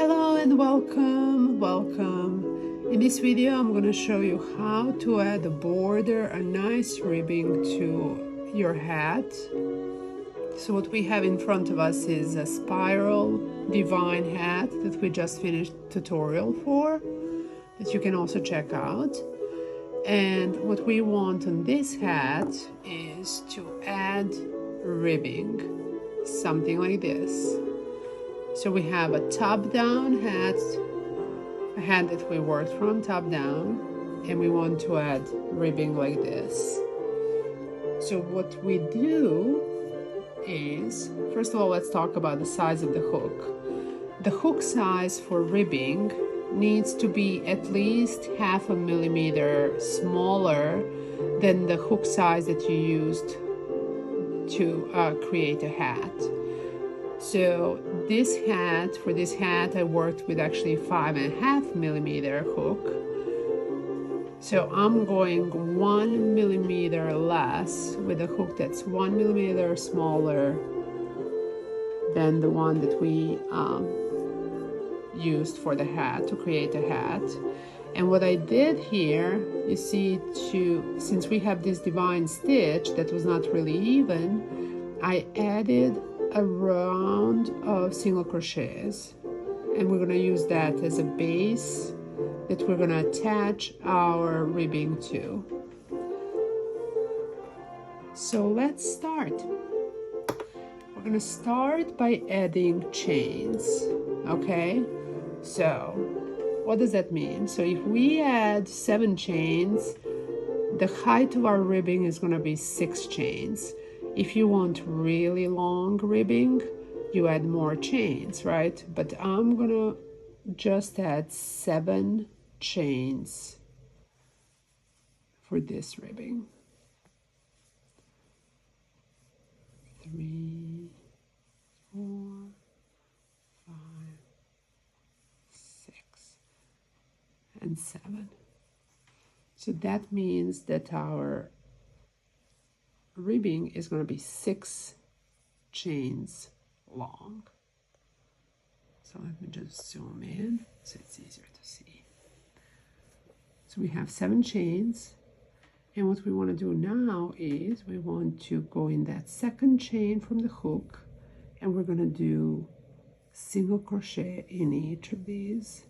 Hello and welcome. In this video I'm going to show you how to add a border, a nice ribbing to your hat. So what we have in front of us is a spiral divine hat that we just finished tutorial for, that you can also check out. And what we want on this hat is to add ribbing, something like this. So we have a top-down hat, a hat that we worked from top-down, and we want to add ribbing like this. So what we do is, first of all, let's talk about the size of the hook. The hook size for ribbing needs to be at least 0.5 millimeter smaller than the hook size that you used to create a hat. So for this hat, I worked with actually 5.5 millimeter hook. So I'm going 1 millimeter less with a hook that's 1 millimeter smaller than the one that we used for the hat, to create a hat. And what I did here, you see, since we have this divine stitch that was not really even, I added a round of single crochets, and we're going to use that as a base that we're going to attach our ribbing to. So let's start. We're going to start by adding chains. Okay, so what does that mean? So if we add 7 chains, the height of our ribbing is going to be 6 chains. If you want really long ribbing, you add more chains, right? But I'm gonna just add 7 chains for this ribbing. 3, 4, 5, 6, and 7. So that means that our ribbing is going to be 6 chains long. So let me just zoom in so it's easier to see. So we have 7 chains, and what we want to do now is we want to go in that second chain from the hook, and we're going to do single crochet in each of these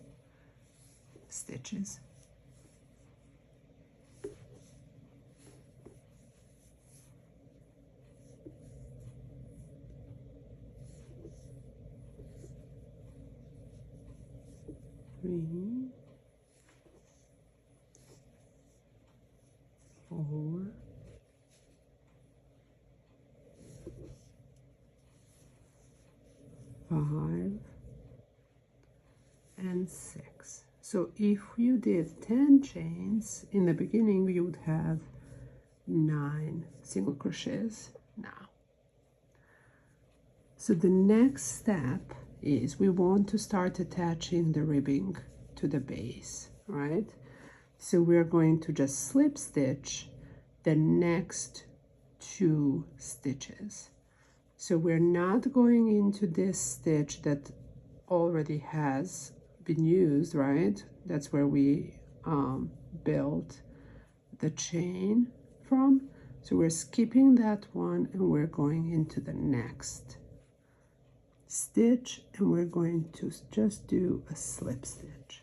stitches. Three, 4, 5, and 6. So if you did 10 chains in the beginning, you would have 9 single crochets now. So the next step is we want to start attaching the ribbing to the base, right? So we're going to just slip stitch the next 2 stitches. So we're not going into this stitch that already has been used, right? That's where we built the chain from. So we're skipping that one and we're going into the next stitch, and we're going to just do a slip stitch.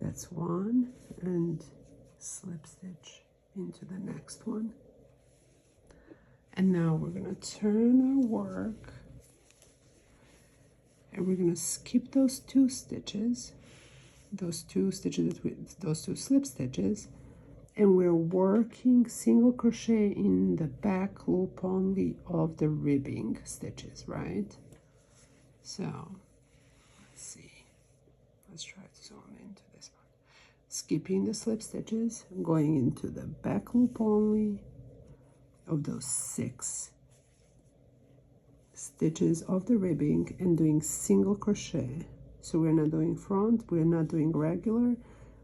That's one, and slip stitch into the next one. And now we're going to turn our work, and we're going to skip those 2 stitches, those 2 slip stitches, and we're working single crochet in the back loop only of the ribbing stitches, right? So let's see, let's try to zoom into this one. Skipping the slip stitches, going into the back loop only of those 6 stitches of the ribbing and doing single crochet. So we're not doing front, we're not doing regular,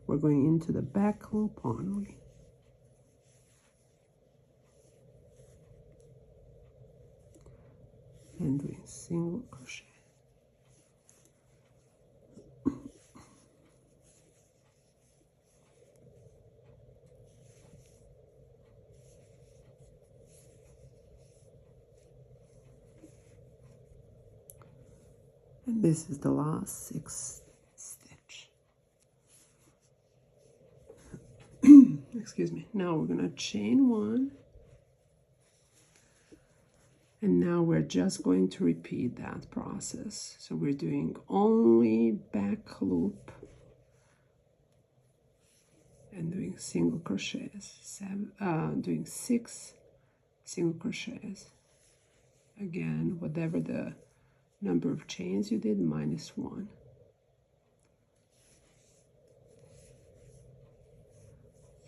we're going into the back loop only. and doing single crochet. And this is the last 6th stitch. Excuse me. Now we're going to chain 1, and now we're just going to repeat that process. So we're doing only back loop and doing single crochets, doing 6 single crochets. Again, whatever the number of chains you did, minus 1.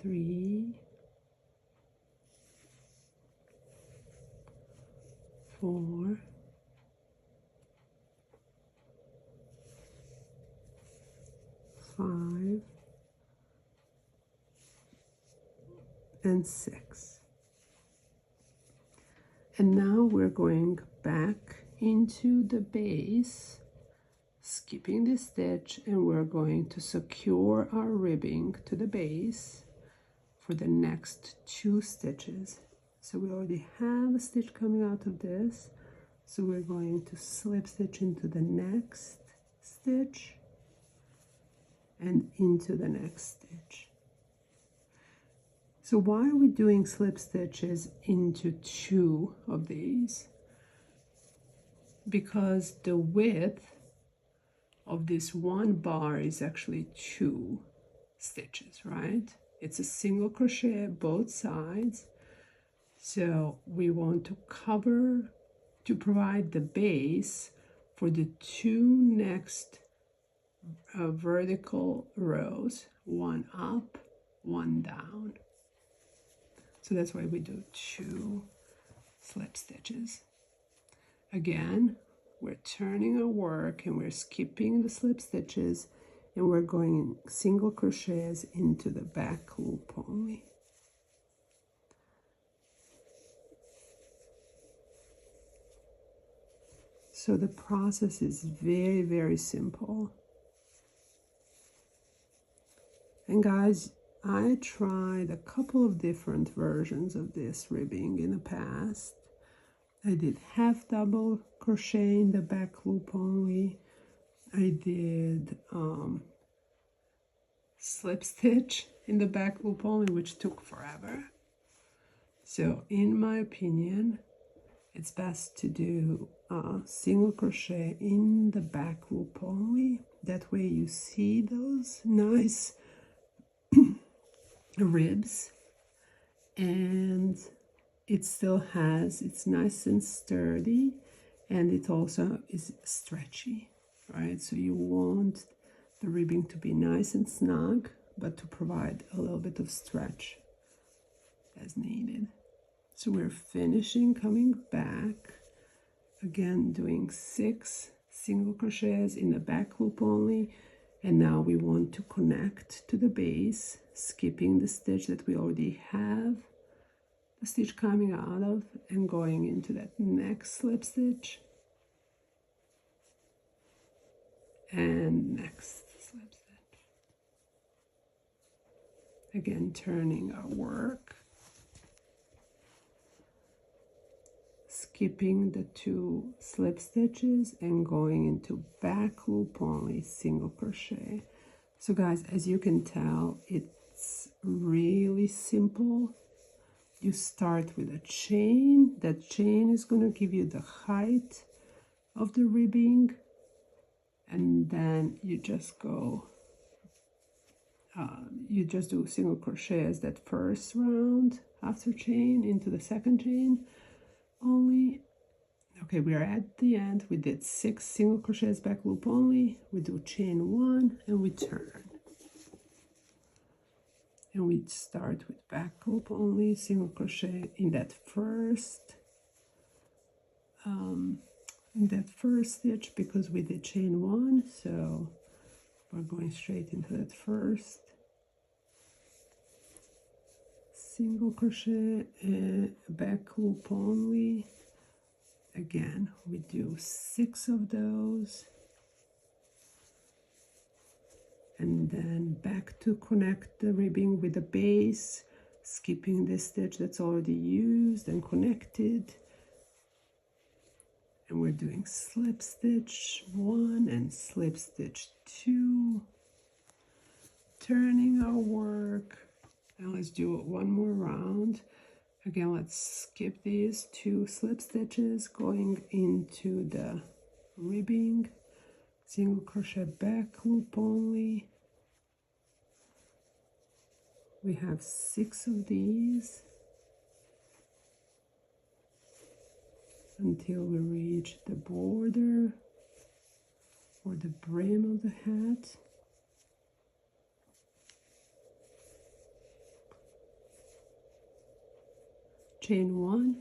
3, 4, 5, and 6. And now we're going back into the base, skipping this stitch, and we're going to secure our ribbing to the base for the next 2 stitches. So we already have a stitch coming out of this, so we're going to slip stitch into the next stitch and into the next stitch. So why are we doing slip stitches into 2 of these? Because the width of this one bar is actually 2 stitches, right? It's a single crochet both sides. So we want to provide the base for the 2 next vertical rows, 1 up, 1 down. So that's why we do 2 slip stitches. Again, we're turning our work and we're skipping the slip stitches, and we're going single crochets into the back loop only. So the process is very, very simple. And guys, I tried a couple of different versions of this ribbing in the past. I did half double crochet in the back loop only. I did slip stitch in the back loop only, which took forever. So in my opinion, it's best to do single crochet in the back loop only. That way you see those nice ribs, and it still has, it's nice and sturdy, and it also is stretchy, right? So you want the ribbing to be nice and snug, but to provide a little bit of stretch as needed. So we're finishing, coming back, again doing 6 single crochets in the back loop only, and now we want to connect to the base, skipping the stitch that we already have the stitch coming out of, and going into that next slip stitch and next slip stitch. Again, turning our work, skipping the 2 slip stitches and going into back loop only single crochet. So guys, as you can tell, it's really simple. You start with a chain. That chain is going to give you the height of the ribbing, and then you just go you just do single crochet as that first round after chain into the second chain only. Okay, we are at the end. We did 6 single crochets back loop only. We do chain 1 and we turn, and we start with back loop only single crochet in that first stitch, because we did chain 1, so we're going straight into that first single crochet and back loop only Again, we do 6 of those, and then back to connect the ribbing with the base, skipping this stitch that's already used and connected. And we're doing slip stitch 1 and slip stitch 2, turning our work. Now let's do one more round. Again, let's skip these 2 slip stitches, going into the ribbing, single crochet back loop only. We have 6 of these until we reach the border or the brim of the hat. Chain 1,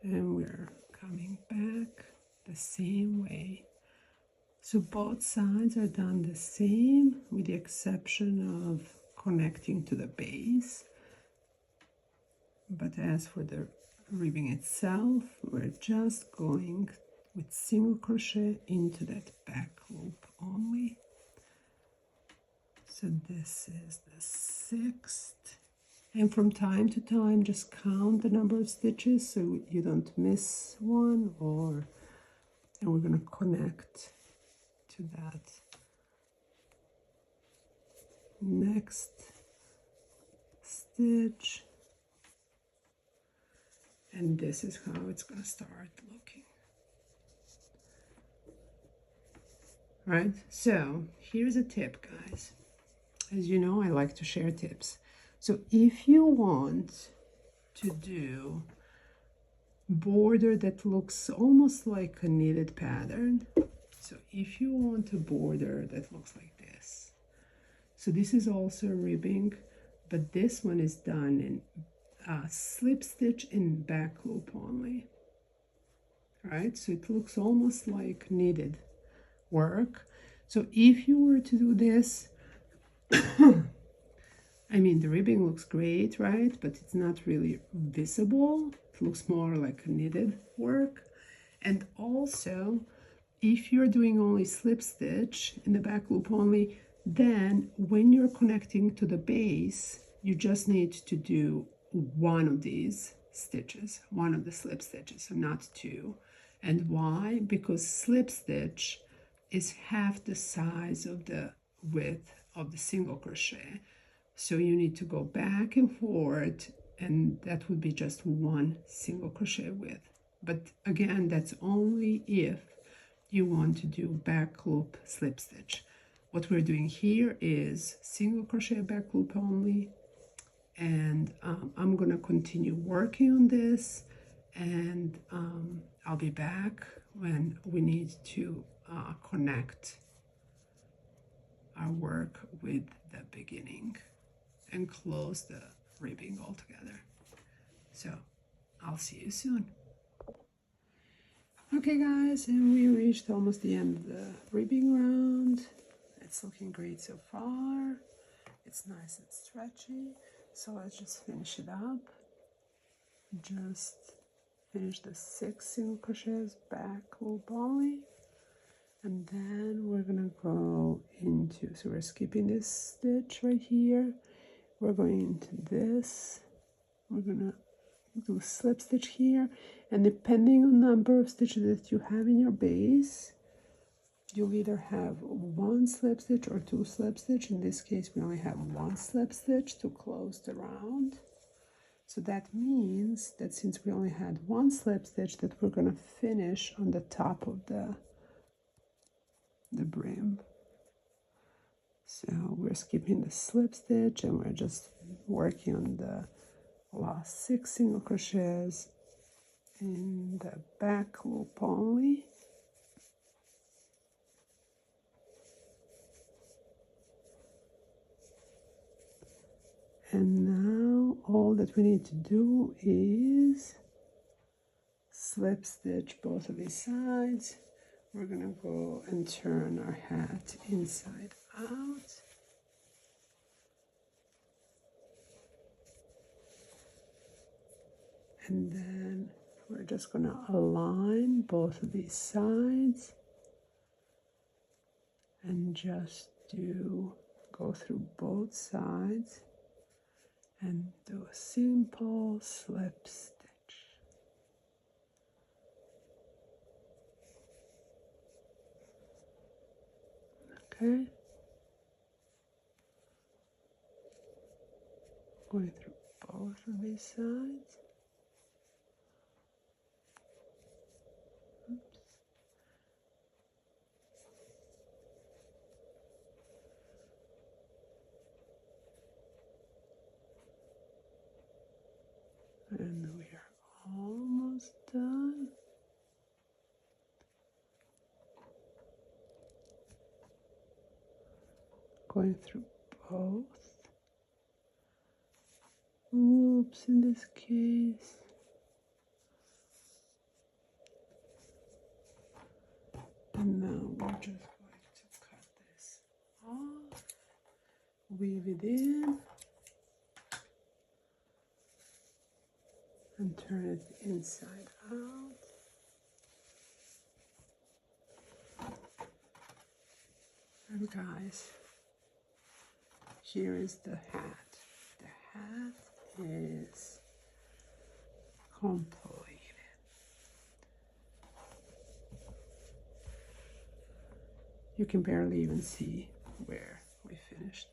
and we're coming back the same way. So both sides are done the same with the exception of connecting to the base. But as for the ribbing itself, we're just going with single crochet into that back loop only. So this is the 6th, and from time to time just count the number of stitches so you don't miss one, and we're going to connect to that next stitch, and this is how it's going to start looking. All right, so here's a tip, guys. As you know, I like to share tips. So if you want to do border that looks almost like a knitted pattern, so if you want a border that looks like this, so this is also a ribbing, but this one is done in slip stitch in back loop only. Right, so it looks almost like knitted work. So if you were to do this, I mean, the ribbing looks great, right? But it's not really visible. It looks more like knitted work. And also, if you're doing only slip stitch in the back loop only, then when you're connecting to the base, you just need to do one of these stitches, one of the slip stitches, so not 2. And why? Because slip stitch is half the size of the width of the single crochet. So you need to go back and forth, and that would be just 1 single crochet width. But again, that's only if you want to do back loop slip stitch. What we're doing here is single crochet back loop only, and I'm gonna continue working on this, and I'll be back when we need to connect our work with the beginning and close the ribbing altogether. So I'll see you soon. Okay guys, and we reached almost the end of the ribbing round. It's looking great so far. It's nice and stretchy. So let's just finish it up. Just finish the 6 single crochets back loop only. And then we're gonna go into, so we're skipping this stitch right here. We're going into this. We're gonna do a slip stitch here, and depending on the number of stitches that you have in your base, you'll either have 1 slip stitch or 2 slip stitch. In this case, we only have 1 slip stitch to close the round. So that means that since we only had 1 slip stitch, that we're gonna finish on the top of the brim. So we're skipping the slip stitch and we're just working on the last 6 single crochets in the back loop only. And now all that we need to do is slip stitch both of these sides. We're gonna go and turn our hat inside out. And then we're just going to align both of these sides and just go through both sides and do a simple slip stitch. Okay, going through both of these sides. Oops. And we are almost done. Going through both. Oops, in this case. And now we're just going to cut this off, weave it in, and turn it inside out. And guys, here is the hat. The hat is completed. You can barely even see where we finished.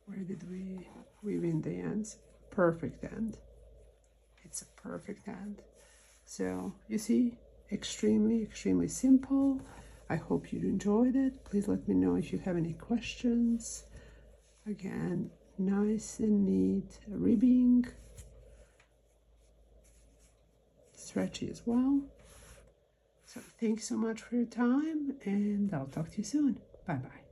Where did we weave in the ends? Perfect end. It's a perfect end. So you see, extremely simple. I hope you enjoyed it. Please let me know if you have any questions. Again, nice and neat ribbing, stretchy as well. So thanks so much for your time, and I'll talk to you soon. Bye bye.